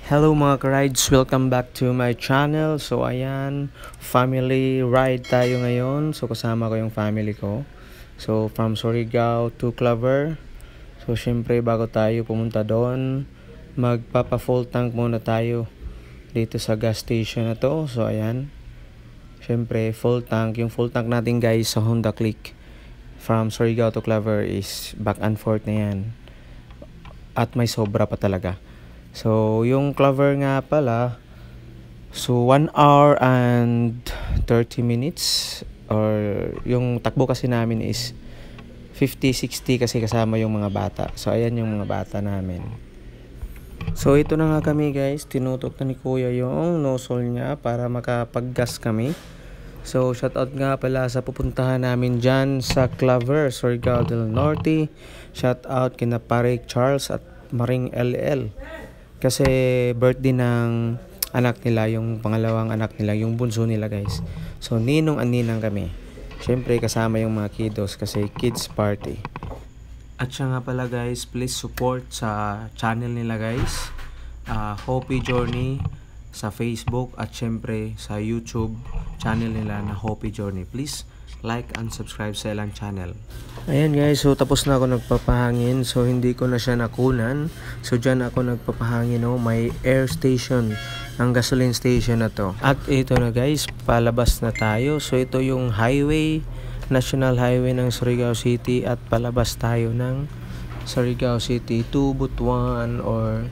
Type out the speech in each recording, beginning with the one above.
Hello mga ka-rides, welcome back to my channel. So ayan, family ride tayo ngayon. So kasama ko yung family ko. So from Surigao to Claver. So syempre bago tayo pumunta doon, magpapa full tank muna tayo dito sa gas station na to. So ayan, syempre full tank. Yung full tank natin guys sa Honda Click from Surigao to Claver is back and forth na yan. At may sobra pa talaga. So, yung Claver nga pala, so 1 hour and 30 minutes or yung takbo kasi namin is 50-60 kasi kasama yung mga bata. So, ayan yung mga bata namin. So, ito na nga kami guys. Tinutok na ni Kuya yung nozzle niya para makapag-gas kami. So, shoutout nga pala sa pupuntahan namin dyan sa Claver, Surigao del Norte. Shoutout kina Parik Charles at Maring LL. Kasi birthday ng anak nila, yung pangalawang anak nila, yung bunso nila guys. So ninong and ninang kami. Syempre kasama yung mga kiddos kasi kids party. At siya nga pala guys, please support sa channel nila guys. Hopi Journey sa Facebook at syempre sa YouTube channel nila na Hopi Journey. Please like and subscribe sa ilang channel. Ayan guys, so tapos na ako nagpapahangin. So hindi ko na siya nakunan. So dyan ako nagpapahangin. May air station, ang gasoline station na to. At ito na guys, palabas na tayo. So ito yung highway, National Highway ng Surigao City. At palabas tayo ng Surigao City to Butuan or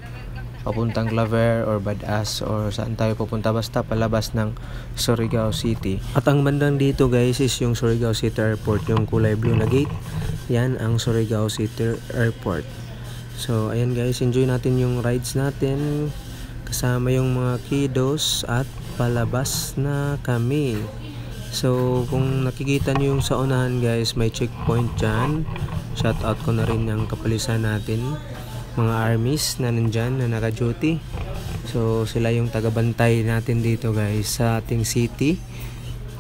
papuntang Claver or Badass or saan tayo pupunta, basta palabas ng Surigao City. At ang bandang dito guys is yung Surigao City Airport, yung kulay blue na gate. Yan ang Surigao City Airport. So ayan guys, enjoy natin yung rides natin kasama yung mga kiddos at palabas na kami. So kung nakikita nyo yung sa unahan guys, may checkpoint dyan. Shoutout ko na rin yung kapulisan natin, mga armies na nandyan na naka-duty. So sila yung tagabantay natin dito guys sa ating city.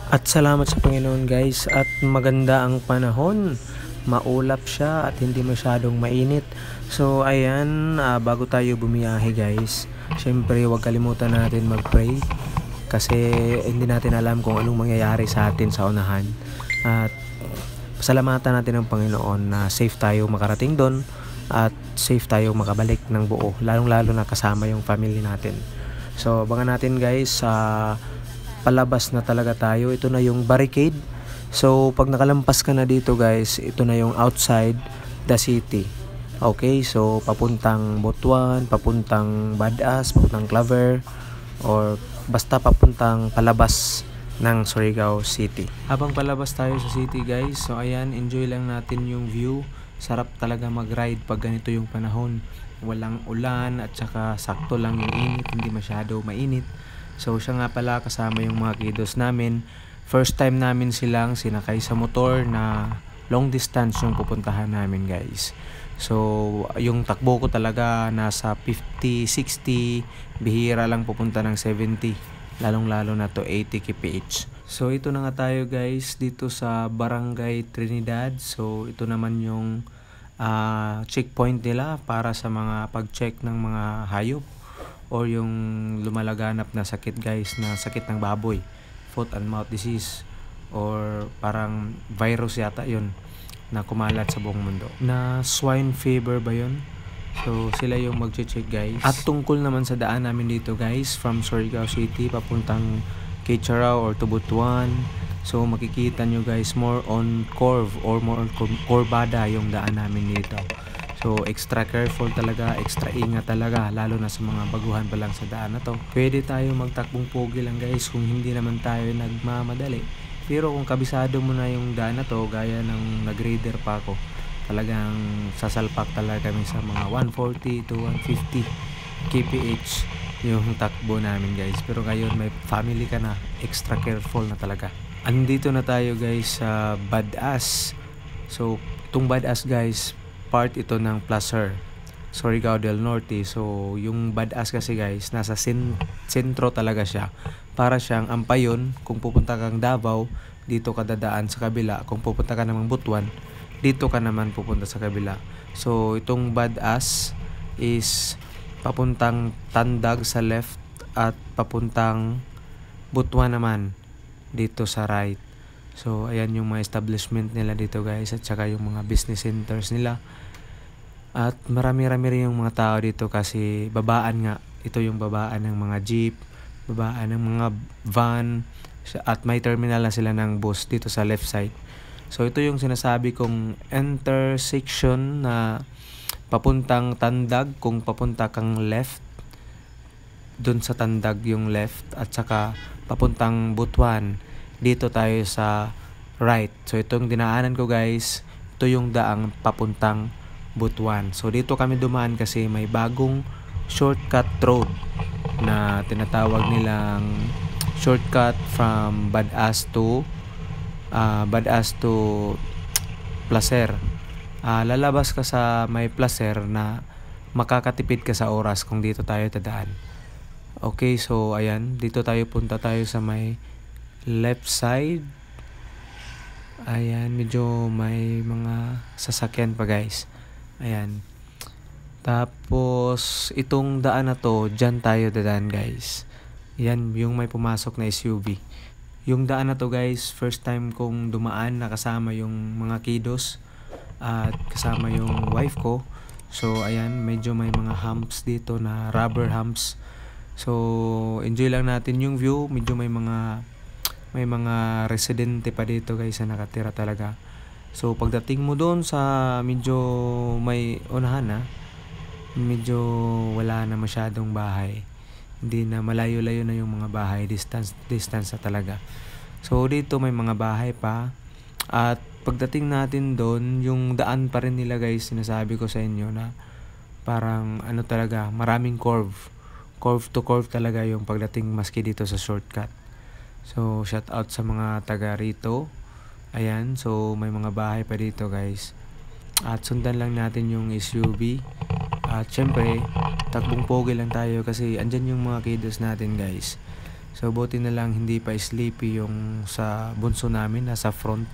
At salamat sa Panginoon guys, at maganda ang panahon, maulap siya at hindi masyadong mainit. So ayan, bago tayo bumiyahe guys, syempre huwag kalimutan natin mag-pray kasi hindi natin alam kung anong mangyayari sa atin sa unahan. At pasalamatan natin ang Panginoon na safe tayo makarating doon at safe tayo makabalik ng buo, lalong-lalo na kasama yung family natin. So abangan natin guys, palabas na talaga tayo. Ito na yung barricade. So pag nakalampas ka na dito guys, ito na yung outside the city. Okay, so papuntang Butuan, papuntang Badass, papuntang Claver, or basta papuntang palabas ng Surigao City. Habang palabas tayo sa city guys, so ayan, enjoy lang natin yung view. Sarap talaga mag-ride pag ganito yung panahon. Walang ulan at saka sakto lang yung init, hindi masyado mainit. So siya nga pala kasama yung mga kiddos namin. First time namin silang sinakay sa motor na long distance yung pupuntahan namin guys. So yung takbo ko talaga nasa 50-60, bihira lang pupunta ng 70. Lalong-lalo na to 80 kph. So ito na nga tayo guys dito sa Barangay Trinidad. So ito naman yung checkpoint nila para sa mga pag-check ng mga hayop or yung lumalaganap na sakit guys, na sakit ng baboy, foot and mouth disease, or parang virus yata yun na kumalat sa buong mundo, na swine fever ba yun. So sila yung mag-check guys. At tungkol naman sa daan namin dito guys, from Surigao City papuntang Kitcharao or Tubutuan, so makikita nyo guys, more on curve or more on kurbada yung daan namin dito. So extra careful talaga, extra ingat talaga, lalo na sa mga baguhan pa lang sa daan na to. Pwede tayo magtakbong pogi lang guys kung hindi naman tayo nagmamadali. Pero kung kabisado mo na yung daan na to, gaya ng nag-raider pa ako, talagang sasalpak talaga kami sa mga 140 to 150 kph yung takbo namin guys. Pero ngayon may family ka na, extra careful na talaga. Andito na tayo guys sa Badass. So itong Badass guys, part ito ng Placer, Surigao del Norte. So yung Badass kasi guys, nasa sentro talaga siya. Para siyang Ampayon, kung pupunta kang Davao, dito ka dadaan sa kabila. Kung pupunta ka namang Butuan, dito ka naman pupunta sa kabila. So itong Badass is papuntang Tandag sa left at papuntang Butuan naman dito sa right. So ayan yung mga establishment nila dito guys, at saka yung mga business centers nila. At marami-rami rin yung mga tao dito kasi babaan nga. Ito yung babaan ng mga jeep, babaan ng mga van, at may terminal na sila ng bus dito sa left side. So ito yung sinasabi kong intersection na papuntang Tandag. Kung papunta kang left, dun sa Tandag yung left, at saka papuntang Butuan, dito tayo sa right. So itong dinaanan ko guys, ito yung daang papuntang Butuan. So dito kami dumaan kasi may bagong shortcut road na tinatawag nilang shortcut from Badass to Placer. Lalabas ka sa may Placer na makakatipid ka sa oras kung dito tayo tadaan. Okay, so ayan, dito punta tayo sa may left side. Ayan, medyo may mga sasakyan pa guys. Ayan. Tapos itong daan na to, dyan tayo dadaan guys. Yan yung may pumasok na SUV. Yung daan na to guys, first time kong dumaan na kasama yung mga kiddos at kasama yung wife ko. So ayan, medyo may mga humps dito na rubber humps. So enjoy lang natin yung view. Medyo may mga residente pa dito guys na nakatira talaga. So pagdating mo doon sa medyo may unahan na, medyo wala na masyadong bahay. Hindi na, malayo-layo na yung mga bahay, distance na talaga. So dito may mga bahay pa. At pagdating natin doon, yung daan pa rin nila guys, sinasabi ko sa inyo na parang ano talaga, maraming curve to curve talaga yung pagdating maski dito sa shortcut. So shout out sa mga taga rito. Ayan, so may mga bahay pa dito guys. At sundan lang natin yung SUV. At syempre, takbong pogi lang tayo kasi andyan yung mga kiddos natin guys. So buti na lang hindi pa sleepy yung sa bunso namin nasa front.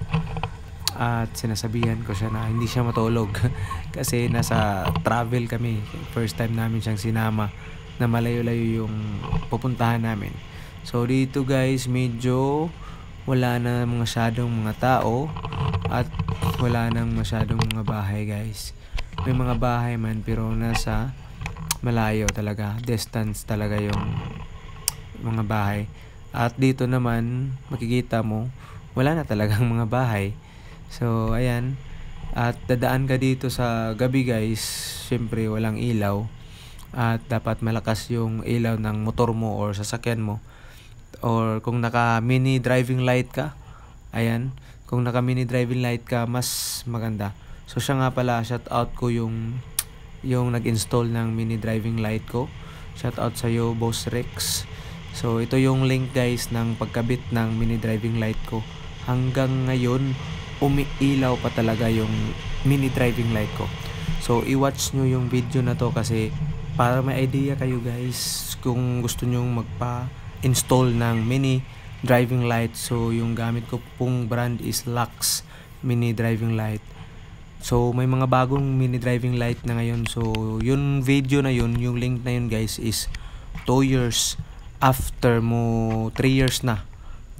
At sinasabihan ko siya na hindi siya matulog kasi nasa travel kami. First time namin siyang sinama na malayo-layo yung pupuntahan namin. So dito guys, medyo wala na masyadong mga tao at wala nang masyadong mga bahay guys. May mga bahay man pero nasa malayo talaga, distance talaga yung mga bahay. At dito naman makikita mo wala na talagang mga bahay. So ayan, at dadaan ka dito sa gabi guys, syempre walang ilaw at dapat malakas yung ilaw ng motor mo or sasakyan mo. Or kung naka mini driving light ka, ayan, kung naka mini driving light ka, mas maganda. So siya nga pala, shout out ko yung nag-install ng mini driving light ko. Shout out sa iyo Boss Rex. So ito yung link guys ng pagkabit ng mini driving light ko. Hanggang ngayon umiilaw pa talaga yung mini driving light ko. So i-watch nyo yung video na to kasi para may idea kayo guys kung gusto nyo magpa-install ng mini driving light. So yung gamit ko pong brand is Lux mini driving light. So may mga bagong mini driving light na ngayon. So yung video na yun, yung link na yun guys is 2 years after mo, 3 years na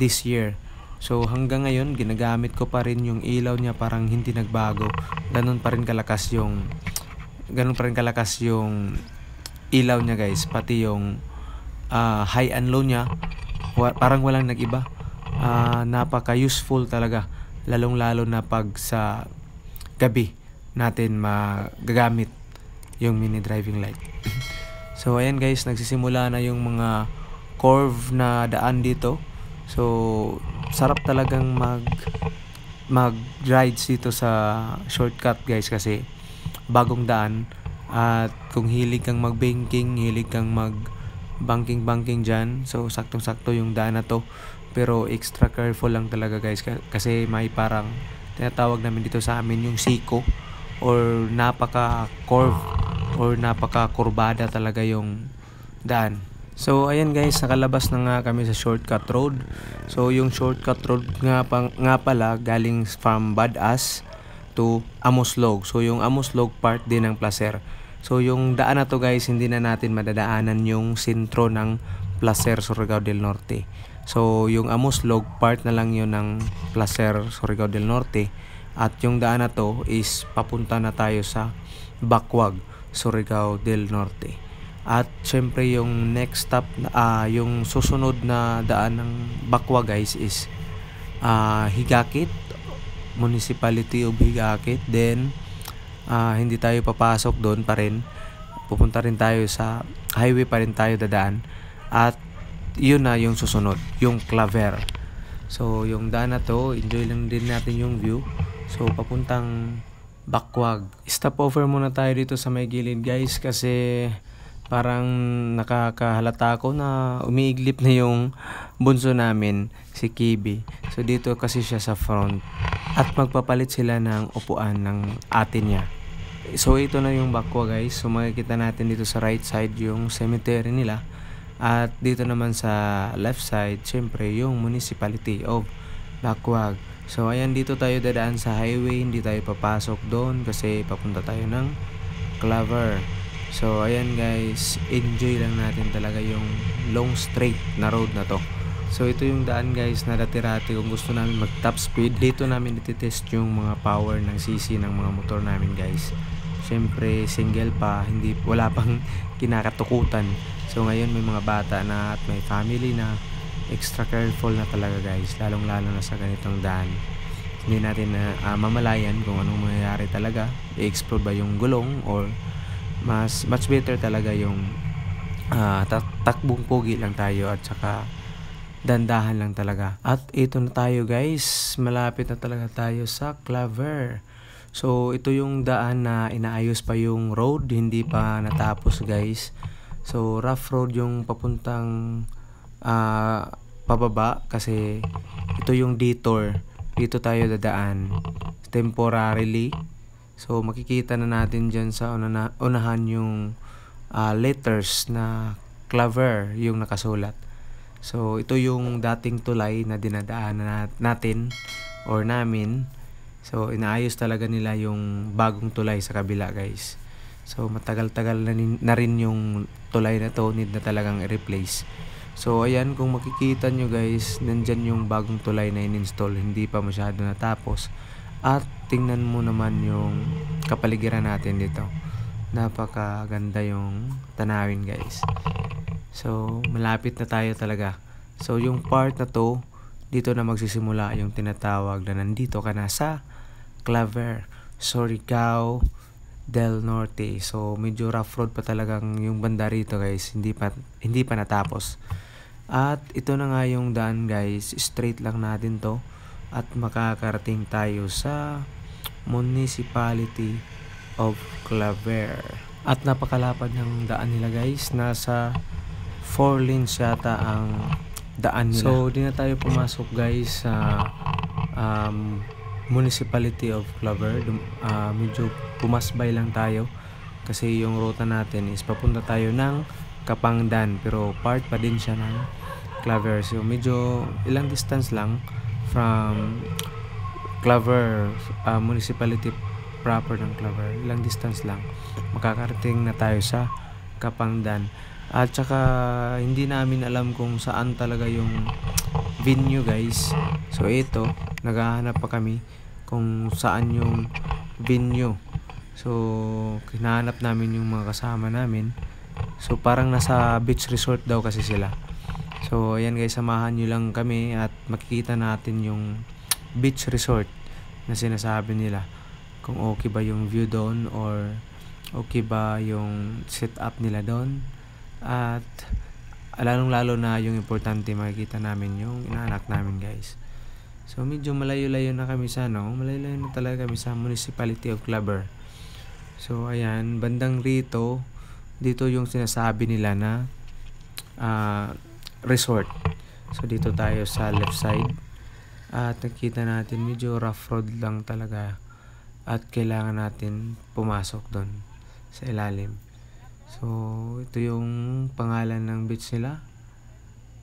this year. So hanggang ngayon ginagamit ko pa rin yung ilaw niya, parang hindi nagbago. Ganun pa rin kalakas yung ilaw niya guys, pati yung high and low niya parang walang nag-iba. Napaka useful talaga, lalong lalo na pag sa gabi natin magagamit yung mini driving light. So ayan guys, nagsisimula na yung mga curve na daan dito. So sarap talagang mag-rides dito sa shortcut guys kasi bagong daan. At kung hilig kang mag-banking, hilig kang mag-banking dyan, so saktong-sakto yung daan na to. Pero extra careful lang talaga guys kasi may parang tinatawag namin dito sa amin yung siko or napaka-curve or napaka-kurbada talaga yung daan. So ayan guys, nakalabas na nga kami sa shortcut road. So yung shortcut road nga pala galing from Badass to Amoslog. So yung Amoslog part din ng Placer. So yung daan na to guys, hindi na natin madadaanan yung sentro ng Placer Surigao del Norte. So yung Amoslog part na lang yun ng Placer Surigao del Norte, at yung daan na to is papunta na tayo sa Bacuag, Surigao del Norte. At syempre yung next stop, yung susunod na daan ng Bacuag guys is Higakit, Municipality of Higakit. Then hindi tayo papasok doon pa rin, pupunta rin tayo sa highway pa rin tayo dadaan, at yun na yung susunod, yung Claver. So yung daan na to, enjoy lang din natin yung view. So papuntang Bacuag. Stop over muna tayo dito sa may gilid guys, kasi parang nakakahalata ako na umiiglip na yung bunso namin, si Kibi. So dito kasi siya sa front, at magpapalit sila ng upuan ng ate niya. So ito na yung Bacuag guys. So makikita natin dito sa right side yung cemetery nila, at dito naman sa left side syempre yung Municipality of Bacuag. So ayan, dito tayo dadaan sa highway, hindi tayo papasok doon kasi papunta tayo ng Claver. So ayan guys, enjoy lang natin talaga yung long straight na road na to. So ito yung daan guys na dati-rati kung gusto namin mag top speed, dito namin ititest yung mga power ng CC ng mga motor namin guys. Syempre single pa, wala pang kinakatukutan. So ngayon may mga bata na at may family na, extra careful na talaga guys, lalong lalo na sa ganitong daan. Hindi natin na mamalayan kung anong mangyayari talaga, i-explode ba yung gulong, or much better talaga yung takbong pogi lang tayo, at saka dandahan lang talaga. At ito na tayo guys, malapit na talaga tayo sa Claver. So ito yung daan na inaayos pa yung road, hindi pa natapos guys. So rough road yung papuntang pababa, kasi ito yung detour, dito tayo dadaan temporarily. So makikita na natin dyan sa unahan yung letters na Claver yung nakasulat. So ito yung dating tulay na dinadaanan natin or namin. So inaayos talaga nila yung bagong tulay sa kabila guys. So matagal-tagal na rin yung tulay na to, need na talagang i-replace. So ayan, kung makikita nyo guys, nandyan yung bagong tulay na in-install, hindi pa masyado natapos. At tingnan mo naman yung kapaligiran natin dito, napakaganda yung tanawin guys. So malapit na tayo talaga. So yung part na to, dito na magsisimula yung tinatawag na nandito ka na sa Claver, Surigao del Norte. So medyo rough road pa talagang yung banda rito guys, hindi pa natapos. At ito na nga yung daan guys, straight lang natin to, at makakarating tayo sa Municipality of Claver. At napakalapad ng daan nila guys, nasa 4 lanes yata ang daan nila. So di na tayo pumasok guys sa Municipality of Claver. Medyo pumasbay lang tayo kasi yung ruta natin is papunta tayo ng Kapangdan, pero part pa din siya ng Claver. So medyo ilang distance lang from Claver, municipality proper ng Claver, ilang distance lang makakarating na tayo sa Kapangdan. At saka hindi namin alam kung saan talaga yung venue guys. So ito, naghahanap pa kami kung saan yung venue. So hinahanap namin yung mga kasama namin. So parang nasa beach resort daw kasi sila. So ayan guys, samahan nyo lang kami at makikita natin yung beach resort na sinasabi nila, kung okay ba yung view doon, or okay ba yung setup nila doon. At lalong lalo na yung importante, makikita namin yung inaanak namin guys. So medyo malayo-layo na kami sa malayo-layo na talaga kami sa Municipality of Claver. So ayan, bandang rito, dito yung sinasabi nila na resort. So dito tayo sa left side, at nakita natin medyo rough road lang talaga, at kailangan natin pumasok doon sa ilalim. So ito yung pangalan ng beach nila,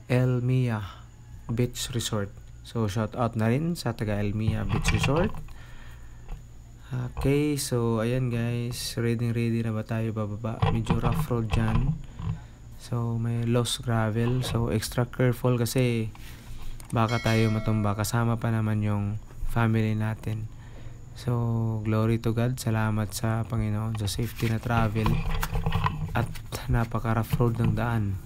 Elmia Beach Resort. So shout out na rin sa taga Elmia Beach Resort. Okay, so ayan guys, ready na ba tayo bababa? Medyo rough road dyan. So may lost gravel, so extra careful kasi baka tayo matumba. Kasama pa naman yung family natin. So glory to God, salamat sa Panginoon sa safety na travel at napaka rough road ng daan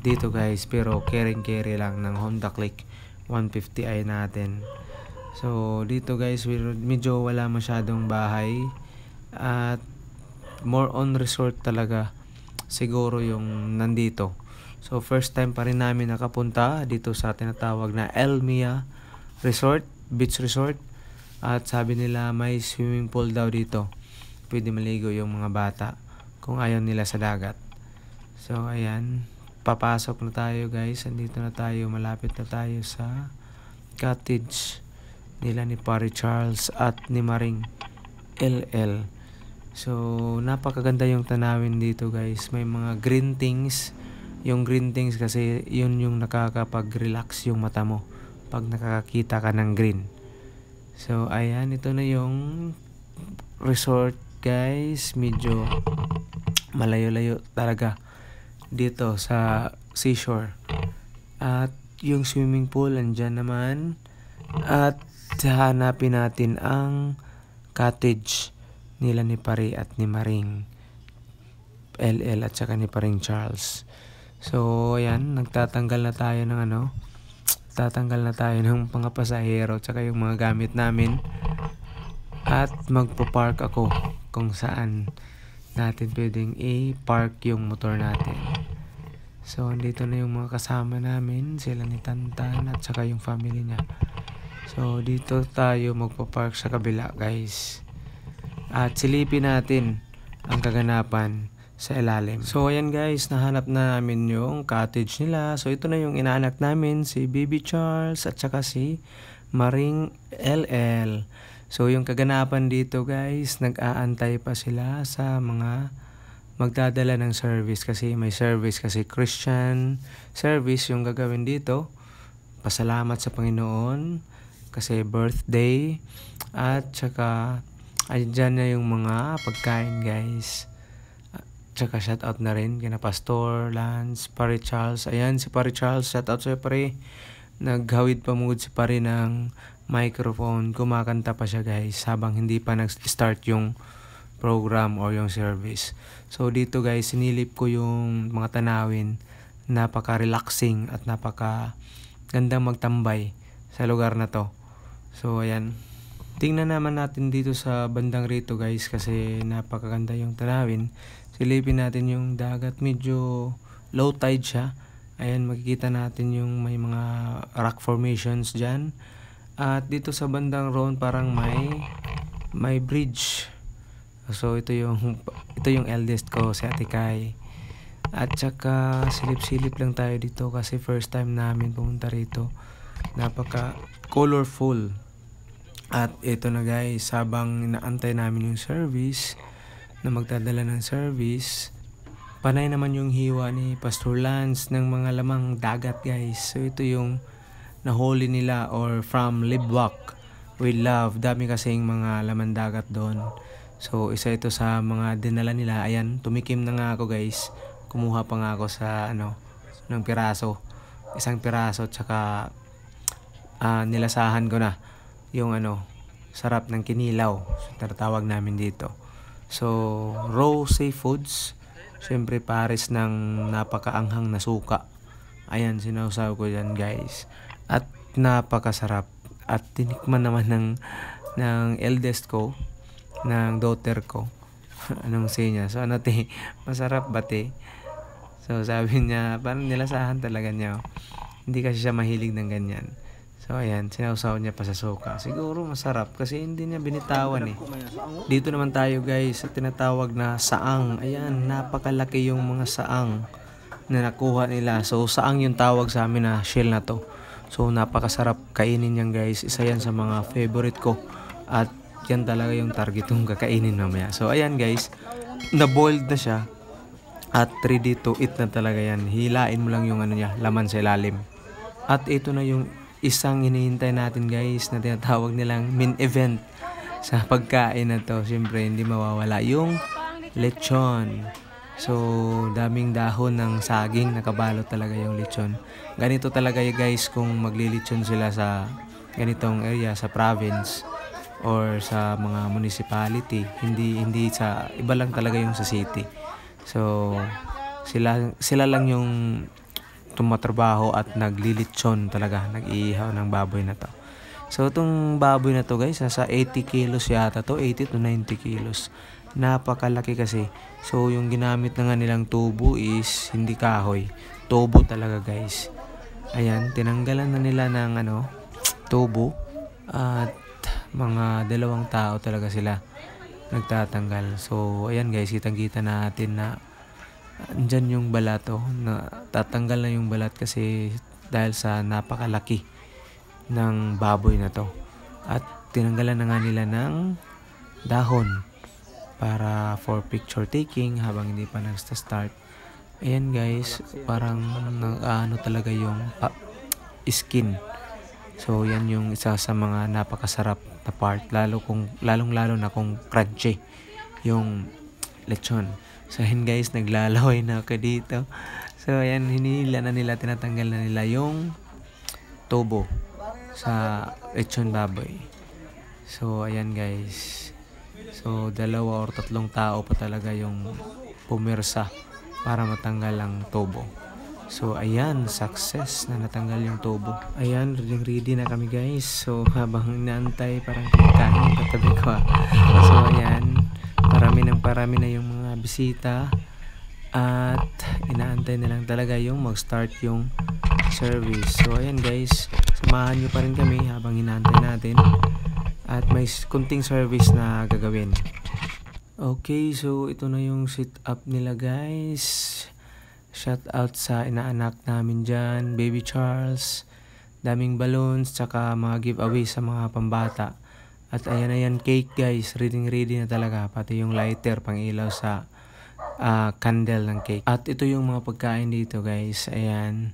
dito guys, pero carry lang ng Honda Click 150i natin. So dito guys, medyo wala masyadong bahay at more on resort talaga siguro yung nandito. So first time pa rin namin nakapunta dito sa tinatawag na Elmia Resort, Beach Resort. At sabi nila may swimming pool daw dito. Pwede maligo yung mga bata kung ayaw nila sa dagat. So ayan, papasok na tayo guys. Andito na tayo, malapit na tayo sa cottage nila ni Pare Charles at ni Maring LL. So napakaganda yung tanawin dito guys. May mga green things. Yung green things kasi yun yung nakakapag-relax yung mata mo pag nakakakita ka ng green. So ayan, ito na yung resort guys. Medyo malayo-layo talaga dito sa seashore. At yung swimming pool andyan naman. At hanapin natin ang cottage nila ni Pare at ni Maring LL at saka ni Paring Charles. So ayan, tatanggal na tayo ng mga pasahero at saka yung mga gamit namin. At magpo-park ako kung saan natin pwedeng i-park yung motor natin. So andito na yung mga kasama namin, sila ni Tantan at saka yung family niya. So dito tayo magpo-park sa kabila guys. At silipin natin ang kaganapan sa ilalim. So ayan guys, nahanap na namin yung cottage nila. So ito na yung inaanak namin, si Baby Charles at saka si Maring LL. So yung kaganapan dito guys, nag-aantay pa sila sa mga magdadala ng service kasi may service kasi Christian service yung gagawin dito. Pasalamat sa Panginoon kasi birthday at saka andyan na yung mga pagkain guys. Tsaka shoutout na rin kina Pastor Lance, Pare Charles. Ayan si Pare Charles, shoutout sa'yo Pare. Naghawid pa mugod si Pare ng microphone. Kumakanta pa siya guys habang hindi pa nag-start yung program or yung service. So dito guys, sinilip ko yung mga tanawin. Napaka-relaxing at napaka-gandang magtambay sa lugar na to. So ayan, tingnan naman natin dito sa bandang rito guys kasi napakaganda yung tanawin. Silipin natin yung dagat, medyo low tide siya. Ayan, makikita natin yung may mga rock formations dyan. At dito sa bandang roon parang may bridge. So ito yung eldest ko, si Ate Kai. At saka silip-silip lang tayo dito kasi first time namin pumunta rito. Napaka colorful. At ito na guys, habang inaantay namin yung service na magdadala ng service, panay naman yung hiwa ni Pastor Lance ng mga lamang dagat guys. So ito yung nahuli nila or from Libwak with Love. Dami kasing mga laman dagat doon. So isa ito sa mga dinala nila. Ayan, tumikim na nga ako guys. Kumuha pa nga ako sa ng piraso. Isang piraso at saka nilasahan ko na yung sarap ng kinilaw. So, tatawag namin dito. So, raw seafoods. Siyempre pares ng napakaanghang na suka. Ayan, sinausaw ko dyan guys. At napakasarap. At tinikman naman ng eldest ko, ng daughter ko. Anong say niya? So masarap ba te? So sabi niya, parang nilasahan talaga niya. Hindi kasi siya mahilig ng ganyan. So ayan, sinausaw niya pa sa suka. Siguro masarap kasi hindi niya binitawan eh. Dito naman tayo guys sa tinatawag na saang. Ayan, napakalaki yung mga saang na nakuha nila. So saang yung tawag sa amin na shell na to. So napakasarap kainin yan guys. Isa yan sa mga favorite ko. At yan talaga yung target kong kakainin mamaya. So ayan guys, na-boiled na siya. At ready to eat na talaga yan. Hilain mo lang yung niya, laman sa ilalim. At ito na yung isang hinihintay natin guys na tinatawag nilang main event sa pagkain na to, syempre hindi mawawala yung lechon. So, daming dahon ng saging, nakabalot talaga yung lechon. Ganito talaga guys kung maglilechon sila sa ganitong area, sa province or sa mga municipality. Hindi sa, iba lang talaga yung sa city. So, sila lang yung tumatrabaho at naglilitsyon talaga, nag-iihaw ng baboy na to. So, itong baboy na to guys, sa 80 kilos yata to, 80 to 90 kilos. Napakalaki kasi. So, yung ginamit na nga nilang tubo is hindi kahoy. Tubo talaga guys. Ayan, tinanggalan na nila ng tubo. At mga 2 tao talaga sila nagtatanggal. So, ayan guys, kitang-kita natin na andyan yung balat na tatanggal na yung balat kasi dahil sa napakalaki ng baboy na to. At tinanggalan na nga nila ng dahon para for picture taking habang hindi pa nagsta-start. Ayan guys, parang talaga yung skin. So yan yung isa sa mga napakasarap na part, lalong-lalo na kung crunchy yung lechon. So ayan guys, naglalaway na ako dito. So ayan, hinihila na nila, tinatanggal na nila yung tubo sa lechon baboy. So ayan guys. So 2 or 3 tao pa talaga yung pumirsa para matanggal ang tubo. So ayan, success na natanggal yung tubo. Ayan, ready na kami guys. So habang inaantay, parang kumakain yung katabi ko. So ayan, parami na yung mga bisita. At inaantay na lang talaga yung mag-start yung service. So ayan guys, samahan nyo pa rin kami habang inaantay natin. At may kunting service na gagawin. Okay, so ito na yung sit up nila guys. Shout out sa inaanak namin dyan, Baby Charles. Daming balloons, tsaka mga giveaway sa mga pambata. At ayan cake guys, ready na talaga. Pati yung lighter pang ilaw sa candle ng cake. At ito yung mga pagkain dito guys. Ayan,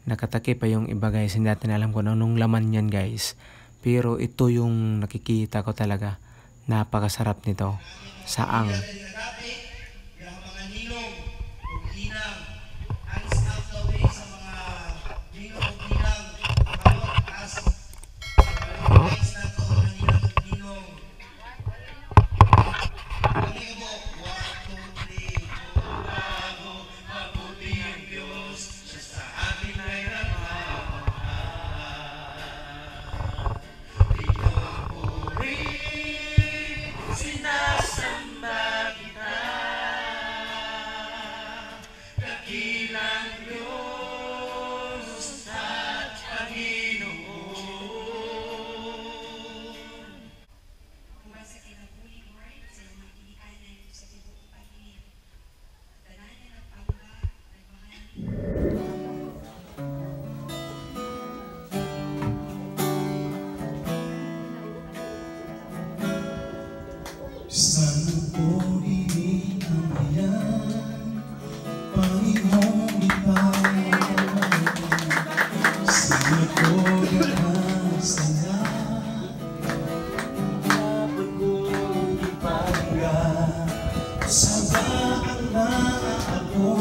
nakataki pa yung iba guys. Hindi natin alam kung anong laman yan guys. Pero ito yung nakikita ko talaga. Napakasarap nito. Saang. Sana po iniamayan, Panginoong ipahalagan. Sana po nakasala, Pagod ipangga. Sa baang mga ako,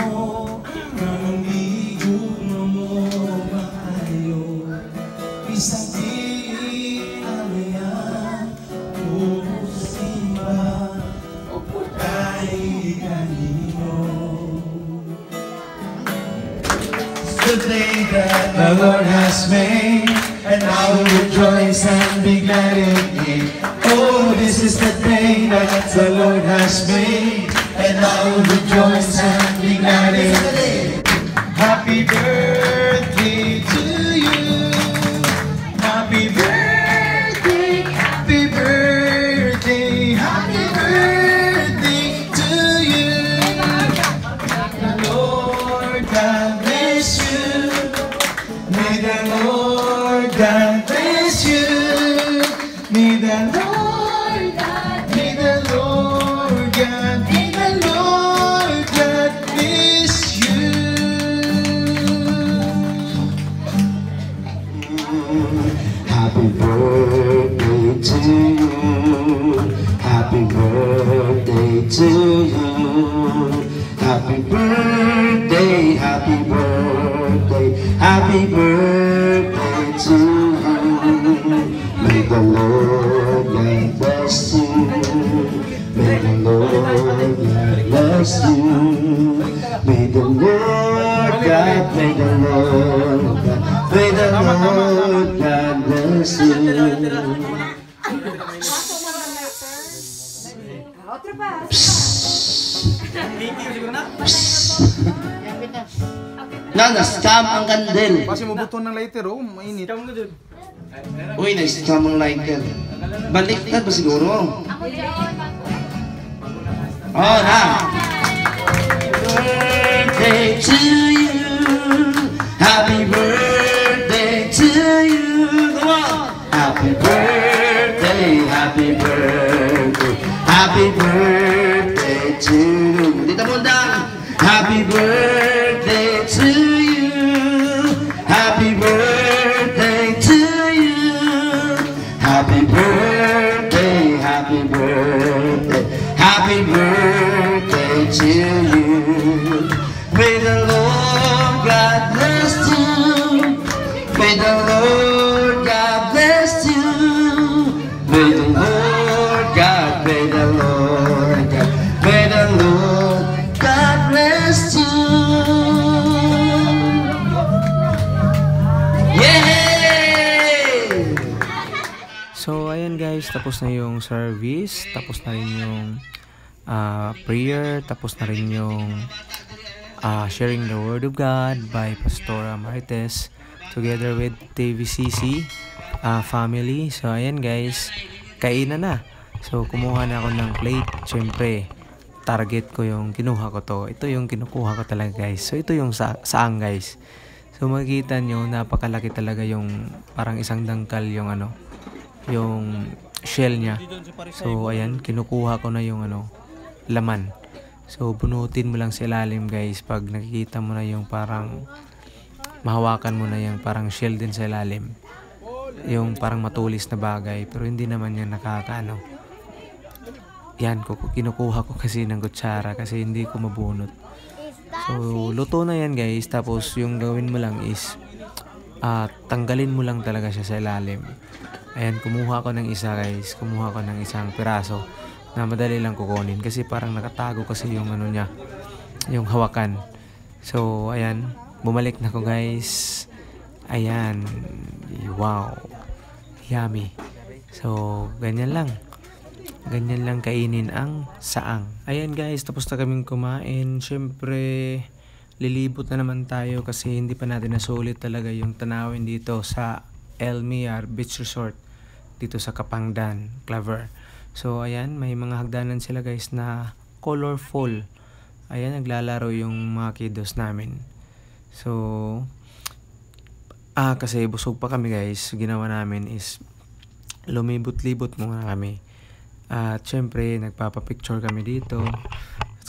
na namigo mo maayo. Isang alayan, the day that the Lord has made, and I will rejoice and be glad in it. Oh, this is the day that the Lord has made, and I will rejoice and be glad in it. Happy birthday to you. Happy birthday, happy birthday, happy birthday to you. The Lord God bless you. May the Lord God bless you. May the Lord God, may the Lord God, may the Lord God bless you. Happy birthday to you. Happy birthday to you. May the Lord God bless you. May the Lord God bless you. May the Lord God, may the Lord God, may the Lord God bless you. Na-scam ang kandel. Kasi mo buto ng lighter, oh, mainit. Uy, na-scam ang lighter. Baliktad ba siguro? Oh, na! Birthday to you. Happy birthday to you. Come on! Happy birthday, happy birthday, happy birthday to you. Dito mo dang. Happy birthday to you. Happy birthday to you. Happy birthday, happy birthday, happy birthday to you. May the Lord God bless you. May the Lord God bless you. May the Lord God, may the Lord God, may the Lord God bless you. Yay! So ayan guys, tapos na yung service, tapos na rin yung prayer, tapos na rin yung sharing the word of God by Pastora Marites together with TVCC family. So ayan guys, kainan na. So kumuha na ako ng plate. Syempre target ko yung kinuha ko to. Ito yung kinukuha ko talaga guys. So ito yung saang guys. So makikita nyo, napakalaki talaga yung parang isang dangkal yung ano, yung shell niya. So ayan, kinukuha ko na yung ano, laman. So bunutin mo lang sa ilalim guys. Pag nakikita mo na yung parang mahawakan mo na yung parang shell din sa ilalim, yung parang matulis na bagay, pero hindi naman yan nakakaano. Yan, kinukuha ko kasi ng kutsara kasi hindi ko mabunot. So luto na yan guys. Tapos yung gawin mo lang is tanggalin mo lang talaga siya sa ilalim. Ayan, kumuha ko ng isa guys. Kumuha ko ng isang piraso na madali lang kukunin kasi parang nakatago kasi yung ano niya, yung hawakan. So ayan, bumalik na ko guys. Ayan, wow, yummy. So ganyan lang kainin ang saang. Ayan guys, tapos na kaming kumain. Syempre lilibot na naman tayo kasi hindi pa natin nasulit talaga yung tanawin dito sa Elmir Beach Resort dito sa Kapangdan, Claver. So ayan, may mga hagdanan sila guys na colorful. Ayan, naglalaro yung mga kiddos namin. So kasi busog pa kami guys, ginawa namin is lumibot-libot muna kami. At syempre nagpapapicture kami dito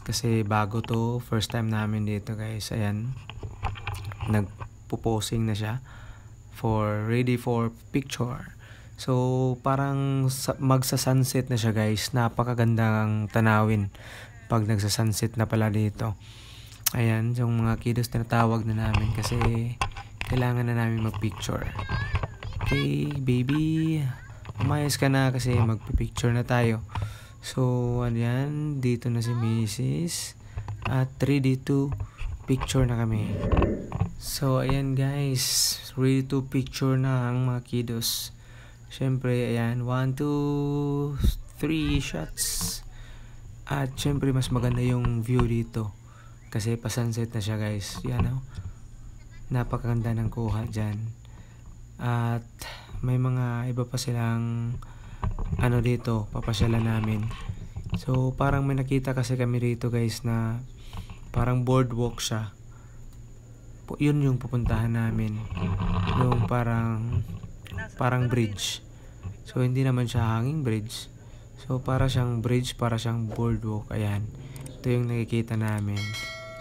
kasi bago to, first time namin dito guys. Ayan, nagpo-posing na siya for ready for picture. So parang magsa-sunset na siya guys. Napakagandang tanawin pag nagsa-sunset na pala dito. Ayan, yung mga kiddos tinatawag na namin kasi kailangan na namin mag-picture. Okay, baby, umayos ka na kasi magpipicture na tayo. So ayan, dito na si Mrs. At 3D to picture na kami. So ayan guys, ready to picture na ang mga kiddos. Syempre ayan, 1, 2, 3 shots. At syempre mas maganda yung view dito kasi pa-sunset na siya guys. Yan o, napakaganda ng kuha dyan. At may mga iba pa silang ano dito, papasyalan namin. So parang may nakita kasi kami rito guys na parang boardwalk siya. Yun yung pupuntahan namin, yung parang bridge. So hindi naman siya hanging bridge. So para siyang bridge, para siyang boardwalk. Ayan, ito yung nakikita namin.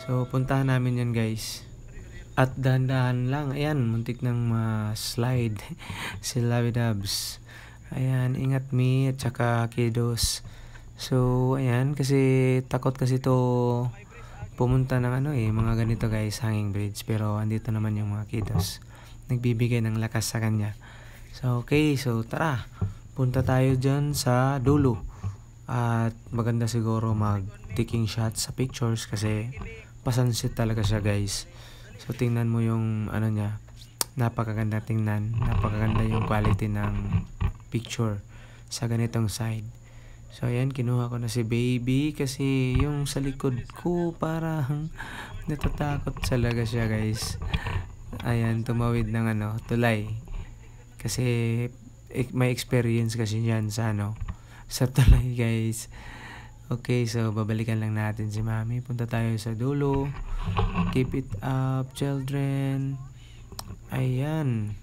So puntahan namin yan guys. At dahan-dahan lang. Ayan, muntik nang ma-slide si Lovey Dubs. Ayan, ingat me at saka kiddos. So ayan, kasi takot kasi to pumunta ng mga ganito guys, hanging bridge. Pero andito naman yung mga kiddos. Nagbibigay ng lakas sa kanya. So okay, so tara. Punta tayo dyan sa dulo. At maganda siguro mag-taking shots sa pictures kasi pasansit talaga siya guys. So tingnan mo yung niya. Napakaganda tingnan. Napakaganda yung quality ng picture sa ganitong side. So ayan, kinuha ko na si baby kasi yung sa likod ko parang natatakot talaga siya guys. Ayan, tumawid ng tulay. Kasi may experience kasi yan sa sa tulay guys. Okay, so babalikan lang natin si mami. Punta tayo sa dulo. Keep it up, children. Ayan.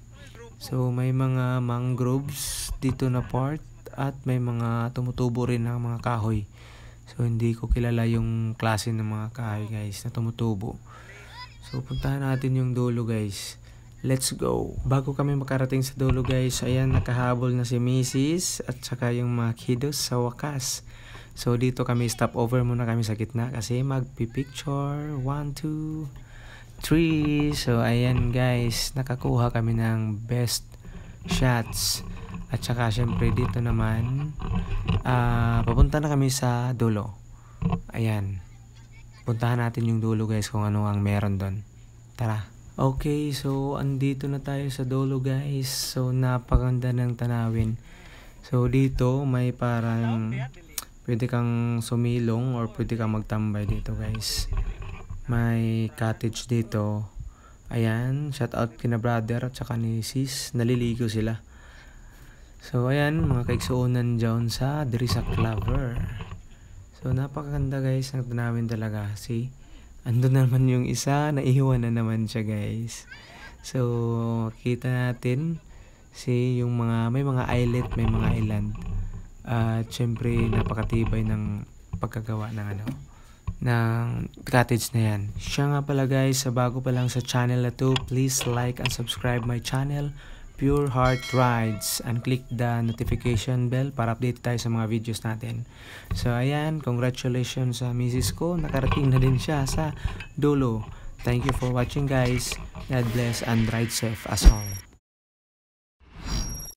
So may mga mangroves dito na part. At may mga tumutubo rin ng mga kahoy. So hindi ko kilala yung klase ng mga kahoy guys na tumutubo. So puntahan natin yung dulo guys. Let's go. Bago kami makarating sa dulo guys, ayan, nakahabol na si Mrs. at saka yung mga kiddos sa wakas. So dito kami, stop over muna kami sa gitna kasi magpipicture. 1, 2, 3. So ayan guys, nakakuha kami ng best shots. At saka syempre dito naman papunta na kami sa dulo. Ayan. Puntahan natin yung dulo guys kung ano ang meron doon. Tara. Okay, so andito na tayo sa dulo guys. So napakaganda ng tanawin. So dito may parang pwede kang sumilong or pwede kang magtambay dito guys. May cottage dito. Ayan, shout out kina brother at saka ni sis. Naliligo sila. So ayan, mga kaigsuunan dyan sa Drisa Clover. So napakaganda guys ng tanawin talaga. See, andun naman yung isa, naiwan na naman siya guys. So kita natin yung may mga islet, may mga island. At syempre napakatibay ng pagkagawa ng ng cottage na yan. Siya nga pala guys, sa bago pa lang sa channel na to, please like and subscribe my channel, Pure Heart Rides, and click the notification bell para update tayo sa mga videos natin. So ayan, congratulations sa misis ko, nakarating na din siya sa dulo. Thank you for watching guys. God bless and ride safe as all.